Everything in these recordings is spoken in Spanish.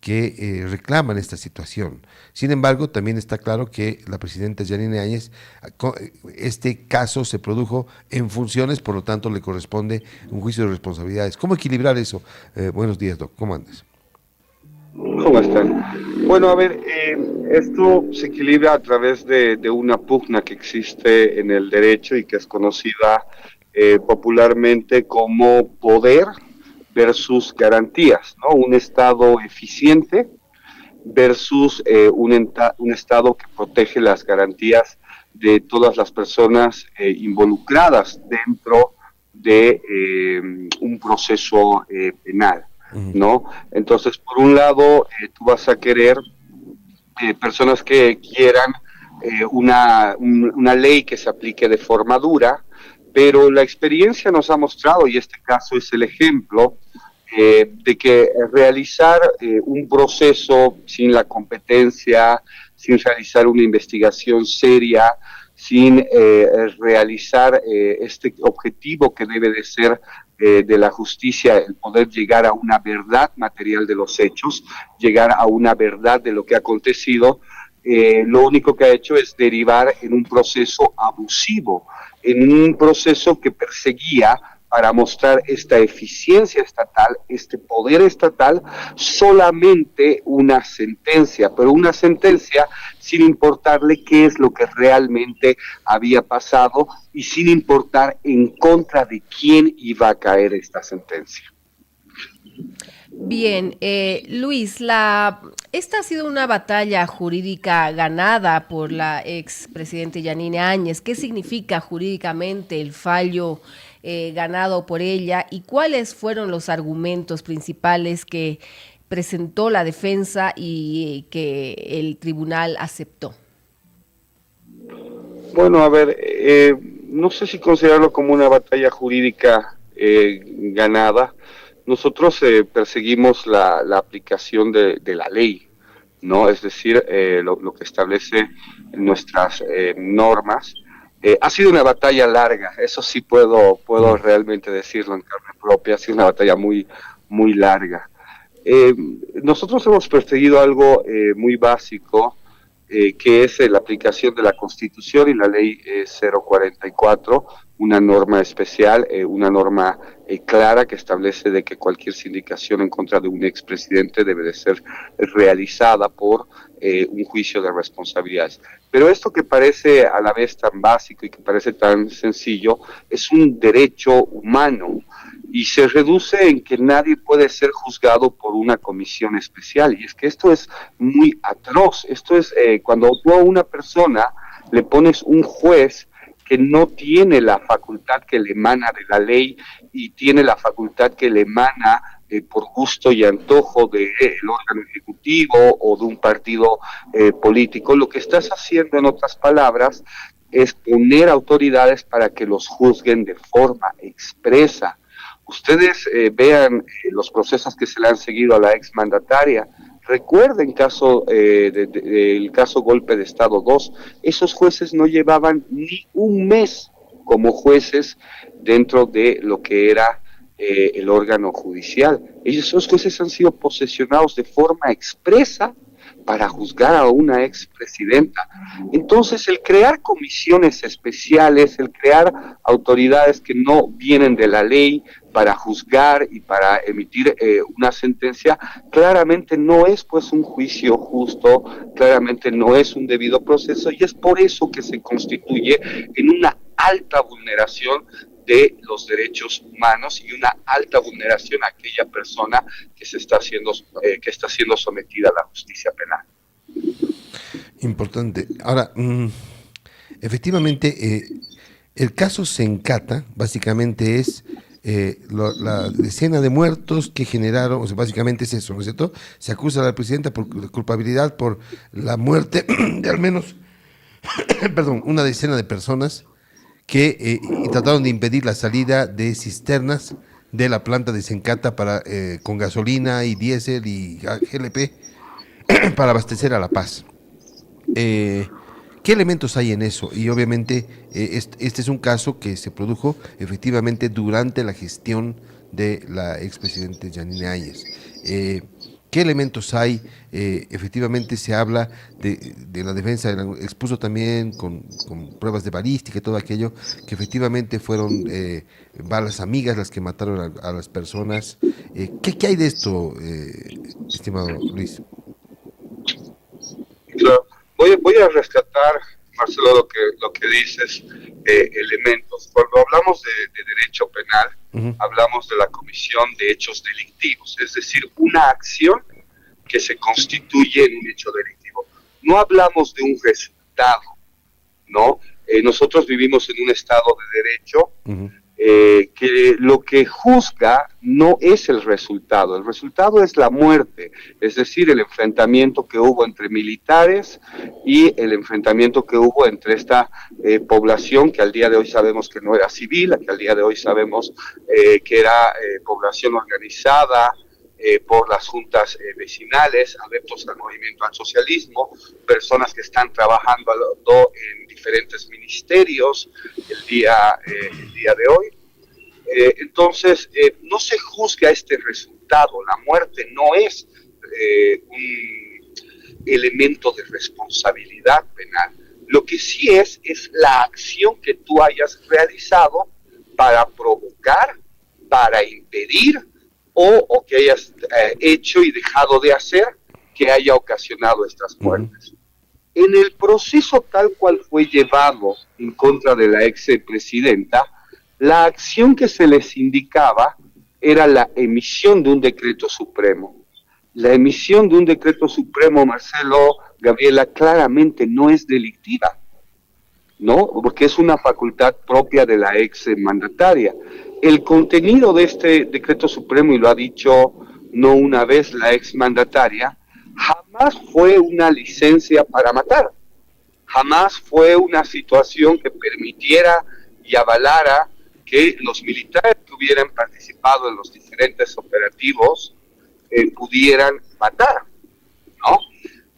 que reclaman esta situación. Sin embargo, también está claro que la presidenta Yanine Áñez, este caso se produjo en funciones, por lo tanto le corresponde un juicio de responsabilidades. ¿Cómo equilibrar eso? Buenos días, Doc. ¿Cómo andas? ¿Cómo están? Bueno, a ver, esto se equilibra a través de una pugna que existe en el derecho y que es conocida popularmente como poder versus garantías, ¿no? Un Estado eficiente versus un Estado que protege las garantías de todas las personas involucradas dentro de un proceso penal, Uh-huh. ¿no? Entonces, por un lado, tú vas a querer personas que quieran una ley que se aplique de forma dura, pero la experiencia nos ha mostrado, y este caso es el ejemplo, de que realizar un proceso sin la competencia, sin realizar una investigación seria, sin realizar este objetivo que debe de ser de la justicia, el poder llegar a una verdad material de los hechos, llegar a una verdad de lo que ha acontecido, lo único que ha hecho es derivar en un proceso abusivo, en un proceso que perseguía para mostrar esta eficiencia estatal, este poder estatal, solamente una sentencia, pero una sentencia sin importarle qué es lo que realmente había pasado y sin importar en contra de quién iba a caer esta sentencia. Bien, Luis, esta ha sido una batalla jurídica ganada por la expresidente Yanine Áñez. ¿Qué significa jurídicamente el fallo ganado por ella y cuáles fueron los argumentos principales que presentó la defensa y que el tribunal aceptó? Bueno, a ver, no sé si considerarlo como una batalla jurídica ganada. Nosotros perseguimos la aplicación de la ley, ¿no? Es decir, lo que establece nuestras normas. Ha sido una batalla larga, eso sí puedo realmente decirlo en carne propia, ha sido una batalla muy larga. Eh, Nosotros hemos perseguido algo muy básico, que es la aplicación de la Constitución y la Ley 044, una norma especial, una norma clara que establece de que cualquier sindicación en contra de un expresidente debe de ser realizada por un juicio de responsabilidades. Pero esto que parece a la vez tan básico y que parece tan sencillo, es un derecho humano y se reduce en que nadie puede ser juzgado por una comisión especial. Y es que esto es muy atroz. Esto es cuando tú a una persona le pones un juez que no tiene la facultad que le emana de la ley y tiene la facultad que le emana por gusto y antojo del órgano ejecutivo o de un partido político. Lo que estás haciendo, en otras palabras, es poner autoridades para que los juzguen de forma expresa. Ustedes vean los procesos que se le han seguido a la exmandataria. Recuerden el caso Golpe de Estado 2. Esos jueces no llevaban ni un mes como jueces dentro de lo que era el órgano judicial. Esos jueces han sido posesionados de forma expresa para juzgar a una expresidenta. Entonces, el crear comisiones especiales, el crear autoridades que no vienen de la ley para juzgar y para emitir una sentencia, claramente no es pues un juicio justo, claramente no es un debido proceso y es por eso que se constituye en una alta vulneración de los derechos humanos y una alta vulneración a aquella persona que está siendo sometida a la justicia penal. Importante. Ahora, efectivamente, el caso Sencata básicamente es la decena de muertos que generaron, o sea, básicamente es eso, ¿no es cierto? Se acusa a la presidenta por culpabilidad por la muerte de al menos, perdón, una decena de personas que trataron de impedir la salida de cisternas de la planta de Sencata con gasolina y diésel y GLP para abastecer a La Paz. ¿Qué elementos hay en eso? Y obviamente este es un caso que se produjo efectivamente durante la gestión de la expresidente Yanine Áñez. ¿Qué elementos hay? Efectivamente se habla de la defensa, expuso también con pruebas de balística y todo aquello, que efectivamente fueron balas amigas las que mataron a las personas. ¿Qué hay de esto, estimado Luis? Claro. Voy a rescatar, Marcelo, lo que dices, elementos. Cuando hablamos de derecho penal, hablamos de la comisión de hechos delictivos, es decir, una acción que se constituye en un hecho delictivo. No hablamos de un resultado, ¿no? Nosotros vivimos en un estado de derecho que lo que juzga no es el resultado es la muerte, es decir, el enfrentamiento que hubo entre militares y el enfrentamiento que hubo entre esta población que al día de hoy sabemos que no era civil, que al día de hoy sabemos que era población organizada por las juntas vecinales, adeptos al movimiento al socialismo, personas que están trabajando en diferentes ministerios el día de hoy. Entonces, no se juzga este resultado, la muerte no es un elemento de responsabilidad penal. Lo que sí es la acción que tú hayas realizado para provocar, para impedir, o que hayas hecho y dejado de hacer que haya ocasionado estas muertes. En el proceso tal cual fue llevado en contra de la expresidenta, la acción que se les indicaba era la emisión de un decreto supremo. La emisión de un decreto supremo, Marcelo, Gabriela, claramente no es delictiva, ¿no? Porque es una facultad propia de la ex mandataria. El contenido de este decreto supremo, y lo ha dicho no una vez la ex mandataria, jamás fue una licencia para matar, jamás fue una situación que permitiera y avalara que los militares que hubieran participado en los diferentes operativos pudieran matar, ¿no?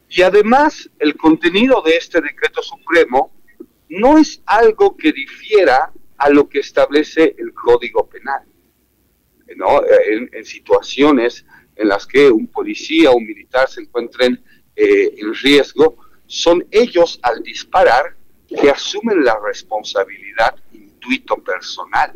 Y además, el contenido de este decreto supremo no es algo que difiera a lo que establece el Código Penal, ¿no? En situaciones en las que un policía o un militar se encuentren en riesgo, son ellos al disparar que asumen la responsabilidad intuito personal,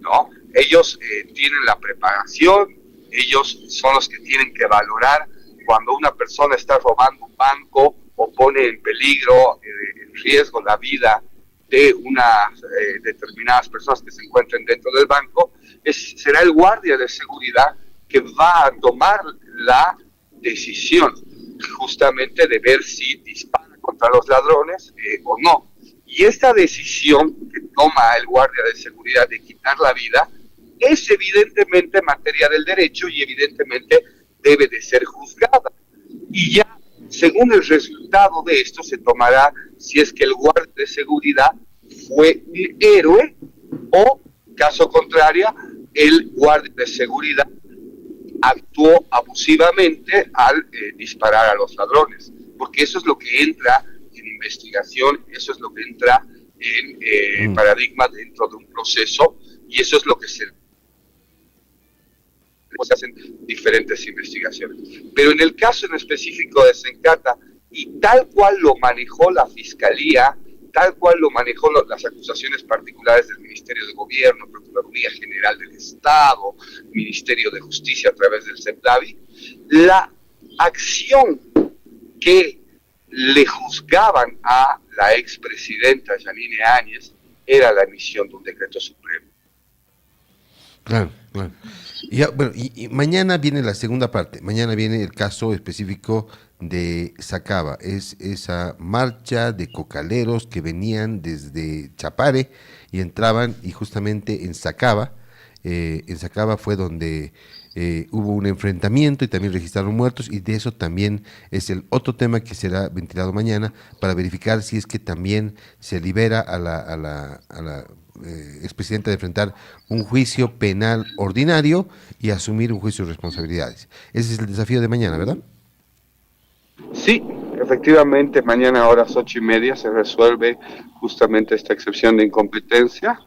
¿no? Ellos tienen la preparación, ellos son los que tienen que valorar cuando una persona está robando un banco o pone en peligro, en riesgo la vida de unas determinadas personas que se encuentren dentro del banco, será el guardia de seguridad que va a tomar la decisión justamente de ver si dispara contra los ladrones o no. Y esta decisión que toma el guardia de seguridad de quitar la vida es evidentemente materia del derecho y evidentemente debe de ser juzgada. Y ya, según el resultado de esto, se tomará si es que el guardia de seguridad fue un héroe o, caso contrario, el guardia de seguridad actuó abusivamente al disparar a los ladrones. Porque eso es lo que entra en investigación, eso es lo que entra en paradigma dentro de un proceso, y eso es lo que se hacen diferentes investigaciones. Pero en el caso en específico de Sencata, y tal cual lo manejó la Fiscalía, tal cual lo manejó las acusaciones particulares del Ministerio de Gobierno, Procuraduría General del Estado, Ministerio de Justicia a través del CEPDAVI, la acción que le juzgaban a la expresidenta Yanine Áñez era la emisión de un decreto supremo. Claro, claro. Y mañana viene la segunda parte, mañana viene el caso específico de Sacaba, es esa marcha de cocaleros que venían desde Chapare y entraban, y justamente en Sacaba fue donde hubo un enfrentamiento y también registraron muertos, y de eso también es el otro tema que será ventilado mañana para verificar si es que también se libera a la expresidenta de enfrentar un juicio penal ordinario y asumir un juicio de responsabilidades. Ese es el desafío de mañana, ¿verdad? Sí, efectivamente, mañana a horas 8:30 se resuelve justamente esta excepción de incompetencia.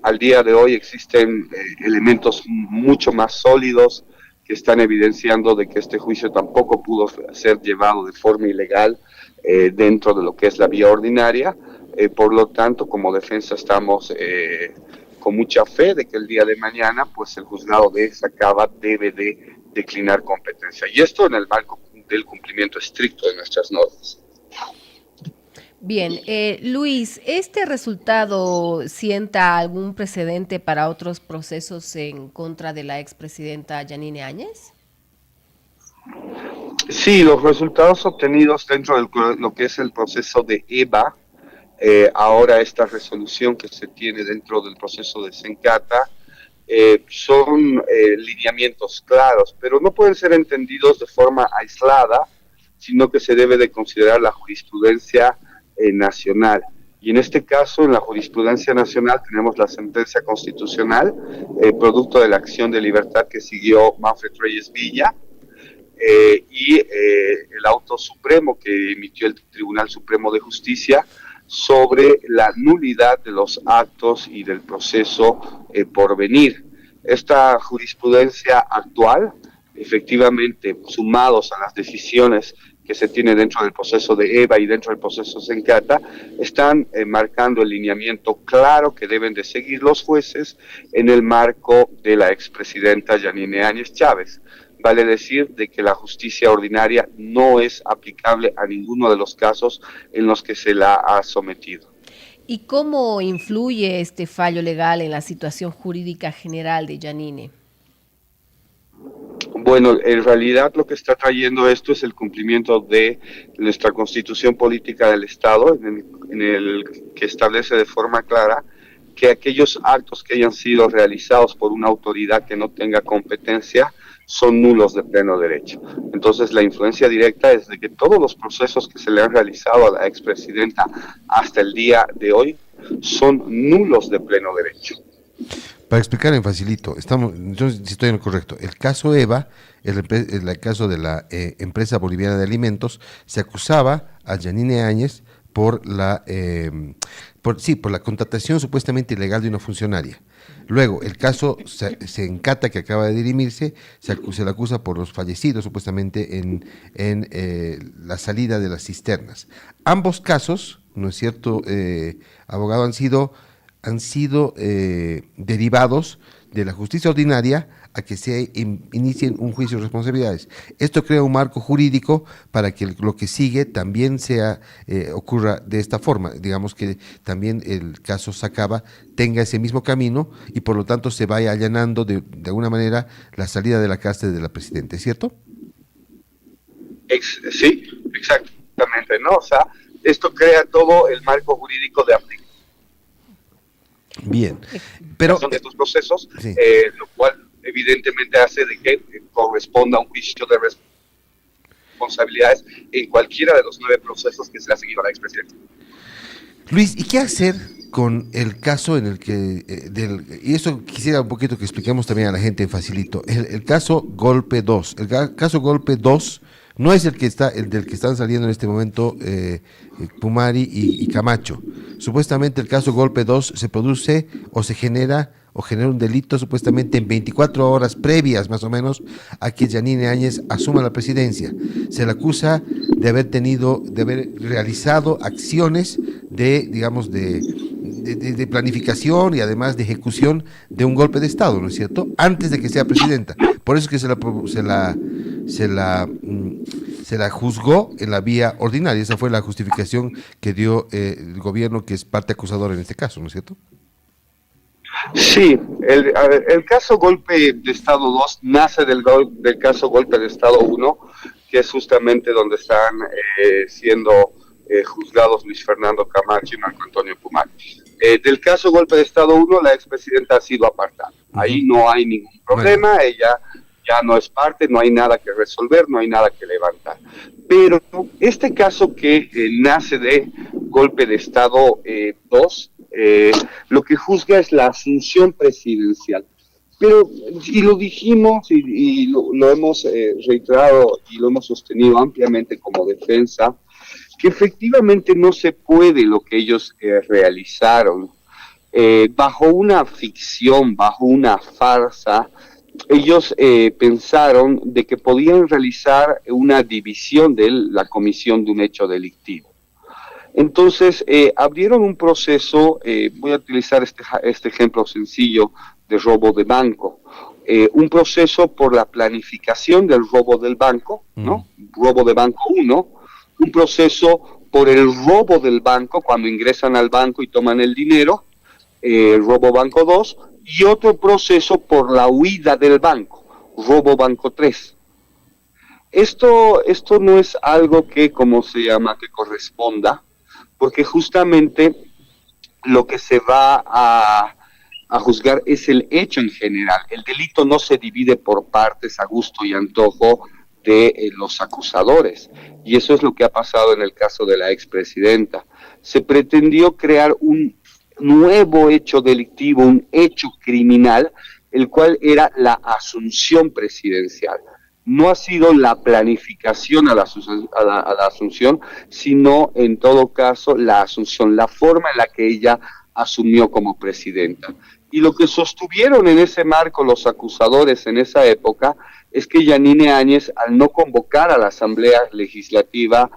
Al día de hoy existen elementos mucho más sólidos que están evidenciando de que este juicio tampoco pudo ser llevado de forma ilegal dentro de lo que es la vía ordinaria. Por lo tanto, como defensa estamos con mucha fe de que el día de mañana pues el juzgado de Sacaba debe de declinar competencia. Y esto en el marco del cumplimiento estricto de nuestras normas. Bien, Luis, ¿este resultado sienta algún precedente para otros procesos en contra de la expresidenta Yanine Áñez? Sí, los resultados obtenidos dentro de lo que es el proceso de EVA, ahora esta resolución que se tiene dentro del proceso de Sencata, son lineamientos claros, pero no pueden ser entendidos de forma aislada, sino que se debe de considerar la jurisprudencia nacional. Y en este caso, en la jurisprudencia nacional, tenemos la sentencia constitucional, producto de la acción de libertad que siguió Manfred Reyes Villa, y el auto supremo que emitió el Tribunal Supremo de Justicia sobre la nulidad de los actos y del proceso por venir. Esta jurisprudencia actual, efectivamente, sumados a las decisiones que se tiene dentro del proceso de EVA y dentro del proceso Sencata, están marcando el lineamiento claro que deben de seguir los jueces en el marco de la expresidenta Yanine Áñez Chávez. Vale decir de que la justicia ordinaria no es aplicable a ninguno de los casos en los que se la ha sometido. ¿Y cómo influye este fallo legal en la situación jurídica general de Yanine? Bueno, en realidad lo que está trayendo esto es el cumplimiento de nuestra Constitución Política del Estado, en el que establece de forma clara que aquellos actos que hayan sido realizados por una autoridad que no tenga competencia son nulos de pleno derecho. Entonces, la influencia directa es de que todos los procesos que se le han realizado a la expresidenta hasta el día de hoy son nulos de pleno derecho. Para explicar en facilito, yo si estoy en lo correcto, el caso EVA, el caso de la empresa boliviana de alimentos, se acusaba a Yanine Áñez por la contratación supuestamente ilegal de una funcionaria. Luego, el caso Sencata, que acaba de dirimirse, se le acusa por los fallecidos supuestamente en la salida de las cisternas. Ambos casos, ¿no es cierto, abogado, han sido derivados de la justicia ordinaria a que se inicien un juicio de responsabilidades. Esto crea un marco jurídico para que lo que sigue también ocurra de esta forma. Digamos que también el caso Sacaba tenga ese mismo camino y por lo tanto se vaya allanando de alguna manera la salida de la cárcel de la presidenta, ¿es cierto? Sí, exactamente, ¿no? O sea, esto crea todo el marco jurídico de aplicación. Bien, pero de estos procesos, sí. Lo cual evidentemente hace de que corresponda un juicio de responsabilidades en cualquiera de los 9 procesos que se le ha seguido a la expresidenta. Luis, ¿y qué hacer con el caso en el que, y eso quisiera un poquito que expliquemos también a la gente facilito, el caso Golpe 2, el caso Golpe 2 no es el del que están saliendo en este momento Pumari y Camacho. Supuestamente el caso Golpe 2 se produce o se genera un delito supuestamente en 24 horas previas más o menos a que Yanine Áñez asuma la presidencia. Se le acusa de haber realizado acciones de planificación y además de ejecución de un golpe de Estado, ¿no es cierto?, antes de que sea presidenta. Por eso es que se la juzgó en la vía ordinaria. Esa fue la justificación que dio el gobierno, que es parte acusadora en este caso, ¿no es cierto? Sí, el caso Golpe de Estado 2 nace del caso Golpe de Estado 1, que es justamente donde están siendo juzgados Luis Fernando Camacho y Marco Antonio Pumari. Del caso Golpe de Estado 1, la expresidenta ha sido apartada. Ahí no hay ningún problema, bueno. Ella ya no es parte, no hay nada que resolver, no hay nada que levantar. Pero este caso que nace de Golpe de Estado 2, lo que juzga es la asunción presidencial. Pero, y lo dijimos y lo hemos reiterado y lo hemos sostenido ampliamente como defensa, que efectivamente no se puede lo que ellos realizaron bajo una ficción, bajo una farsa, ellos pensaron de que podían realizar una división de la comisión de un hecho delictivo. Entonces, abrieron un proceso, voy a utilizar este ejemplo sencillo de robo de banco, un proceso por la planificación del robo del banco, ¿no? Robo de banco 1, un proceso por el robo del banco cuando ingresan al banco y toman el dinero, robo banco 2, y otro proceso por la huida del banco, robo banco 3. Esto no es algo que, como se llama, que corresponda, porque justamente lo que se va a juzgar es el hecho en general. El delito no se divide por partes a gusto y antojo de los acusadores. Y eso es lo que ha pasado en el caso de la expresidenta. Se pretendió crear un nuevo hecho delictivo, un hecho criminal, el cual era la asunción presidencial. No ha sido la planificación a la asunción, sino en todo caso la asunción, la forma en la que ella asumió como presidenta. Y lo que sostuvieron en ese marco los acusadores en esa época es que Yanine Áñez, al no convocar a la Asamblea Legislativa,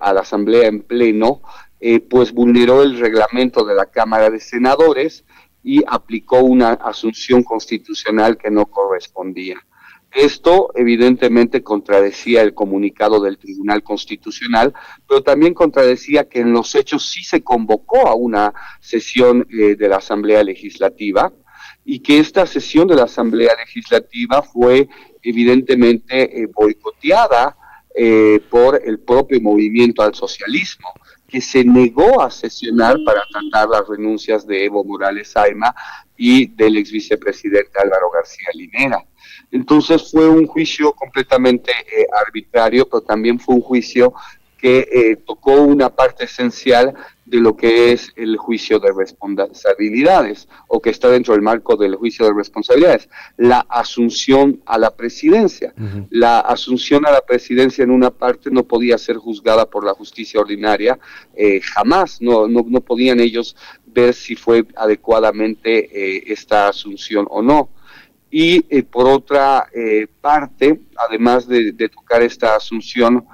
a la Asamblea en pleno, pues vulneró el reglamento de la Cámara de Senadores y aplicó una asunción constitucional que no correspondía. Esto evidentemente contradecía el comunicado del Tribunal Constitucional, pero también contradecía que en los hechos sí se convocó a una sesión de la Asamblea Legislativa y que esta sesión de la Asamblea Legislativa fue evidentemente boicoteada por el propio movimiento al socialismo, que se negó a sesionar para tratar las renuncias de Evo Morales Ayma y del ex vicepresidente Álvaro García Linera. Entonces fue un juicio completamente arbitrario, pero también fue un juicio que tocó una parte esencial de lo que es el juicio de responsabilidades, o que está dentro del marco del juicio de responsabilidades, la asunción a la presidencia. La asunción a la presidencia en una parte no podía ser juzgada por la justicia ordinaria, jamás, no podían ellos ver si fue adecuadamente esta asunción o no. Y por otra parte, además de tocar esta asunción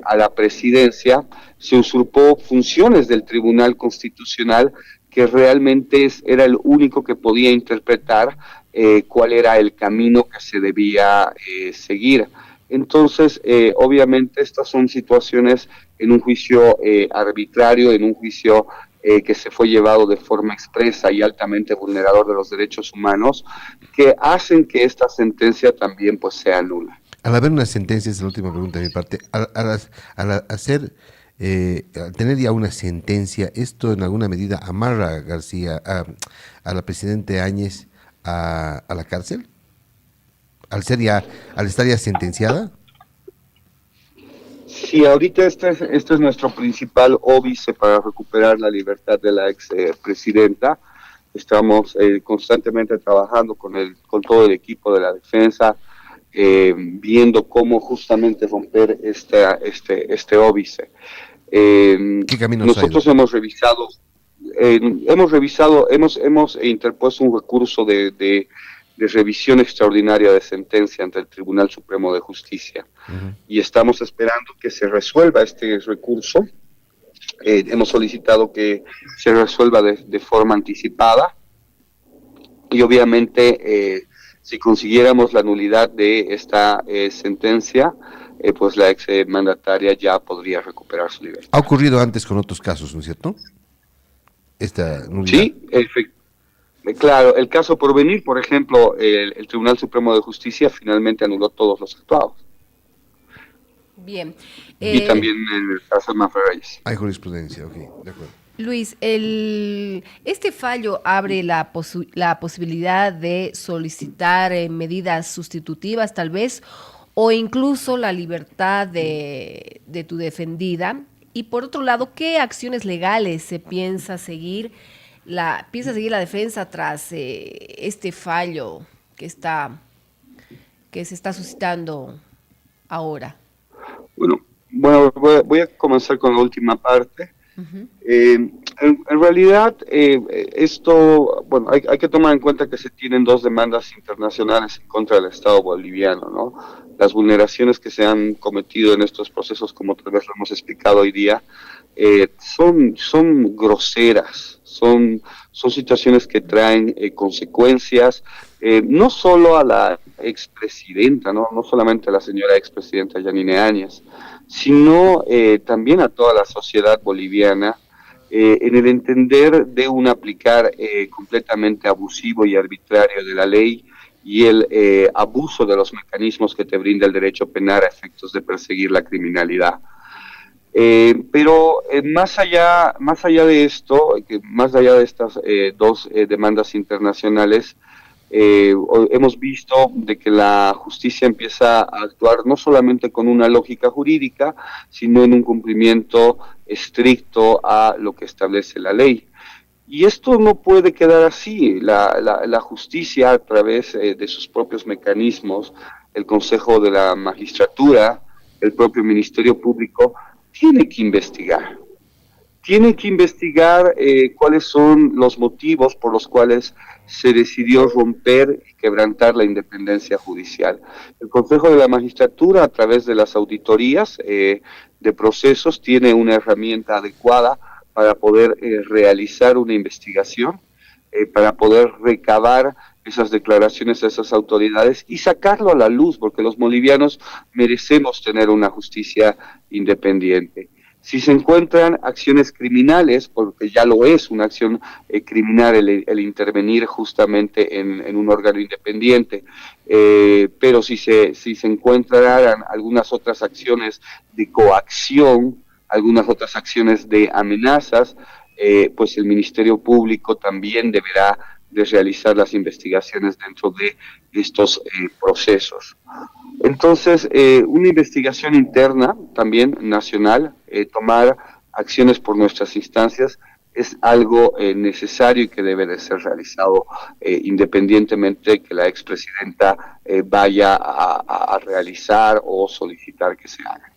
a la presidencia, se usurpó funciones del Tribunal Constitucional, que realmente era el único que podía interpretar cuál era el camino que se debía seguir. Entonces, obviamente estas son situaciones en un juicio arbitrario, en un juicio que se fue llevado de forma expresa y altamente vulnerador de los derechos humanos, que hacen que esta sentencia también pues sea nula. Al haber una sentencia, es la última pregunta de mi parte, al tener ya una sentencia, ¿esto en alguna medida amarra a García, a la presidenta Áñez a la cárcel? Al estar ya sentenciada. Sí, ahorita este es nuestro principal óbice para recuperar la libertad de la ex presidenta. Estamos constantemente trabajando con todo el equipo de la defensa, viendo cómo justamente romper este óbice. ¿Qué caminos nosotros hay? hemos interpuesto un recurso de revisión extraordinaria de sentencia ante el Tribunal Supremo de Justicia. Y estamos esperando que se resuelva este recurso. Hemos solicitado que se resuelva de forma anticipada y obviamente si consiguiéramos la nulidad de esta sentencia, pues la ex mandataria ya podría recuperar su libertad. Ha ocurrido antes con otros casos, ¿no es cierto? Esta nulidad. Sí, claro, el caso Porvenir, por ejemplo, el Tribunal Supremo de Justicia finalmente anuló todos los actuados. Bien. Y también en el caso de Manfred Reyes. Hay jurisprudencia, ok, de acuerdo. Luis, este fallo abre la posibilidad de solicitar medidas sustitutivas, tal vez, o incluso la libertad de tu defendida. Y por otro lado, ¿qué acciones legales se piensa seguir la defensa tras este fallo que se está suscitando ahora? Bueno, voy a comenzar con la última parte. En realidad, esto, bueno, hay que tomar en cuenta que se tienen dos demandas internacionales en contra del Estado boliviano, ¿no? Las vulneraciones que se han cometido en estos procesos, como tal vez lo hemos explicado hoy día, son groseras, son situaciones que traen consecuencias, no solo a la expresidenta, ¿no? No solamente a la señora expresidenta Yanine Áñez, sino también a toda la sociedad boliviana, en el entender de un aplicar completamente abusivo y arbitrario de la ley y el abuso de los mecanismos que te brinda el derecho penal a efectos de perseguir la criminalidad. Pero más allá de esto, más allá de estas dos demandas internacionales, hemos visto de que la justicia empieza a actuar no solamente con una lógica jurídica, sino en un cumplimiento estricto a lo que establece la ley. Y esto no puede quedar así. La justicia, a través de sus propios mecanismos, el Consejo de la Magistratura, el propio Ministerio Público, tiene que investigar cuáles son los motivos por los cuales se decidió romper y quebrantar la independencia judicial. El Consejo de la Magistratura, a través de las auditorías de procesos, tiene una herramienta adecuada para poder realizar una investigación, para poder recabar esas declaraciones de esas autoridades y sacarlo a la luz, porque los bolivianos merecemos tener una justicia independiente. Si se encuentran acciones criminales, porque ya lo es una acción criminal el intervenir justamente en un órgano independiente, pero si se encontraran algunas otras acciones de coacción, algunas otras acciones de amenazas, pues el Ministerio Público también deberá de realizar las investigaciones dentro de estos procesos. Entonces, una investigación interna, también nacional, tomar acciones por nuestras instancias, es algo necesario y que debe de ser realizado independientemente de que la expresidenta vaya a realizar o solicitar que se haga.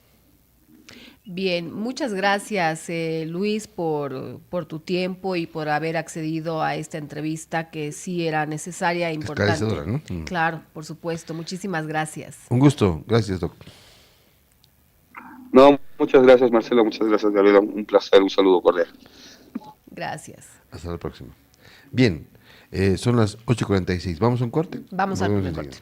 Bien, muchas gracias Luis por tu tiempo y por haber accedido a esta entrevista que sí era necesaria e importante. Esclarecedora, ¿no? Claro, por supuesto. Muchísimas gracias. Un gusto. Gracias, doctor. No, muchas gracias Marcelo, muchas gracias Gabriela. Un placer, un saludo cordial. Gracias. Hasta la próxima. Bien, son las 8:46. ¿Vamos a un corte? Vamos a un corte.